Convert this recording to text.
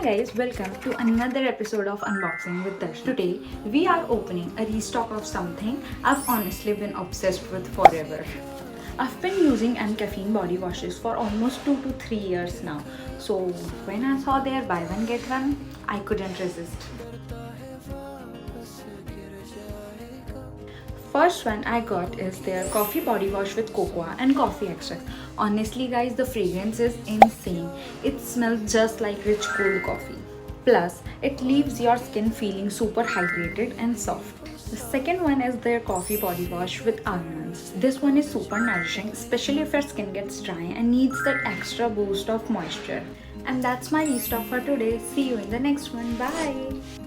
guys, welcome to another episode of Unboxing with Dash. Today we are opening a restock of something I've honestly been obsessed with forever. I've been using caffeine body washes for almost 2 to 3 years now. So when I saw their buy one get one, I couldn't resist. First one I got is their coffee body wash with cocoa and coffee extract. Honestly guys, the fragrance is insane. It smells just like rich cold coffee. Plus, it leaves your skin feeling super hydrated and soft. The second one is their coffee body wash with almonds. This one is super nourishing, especially if your skin gets dry and needs that extra boost of moisture. And that's my restock for today. See you in the next one. Bye!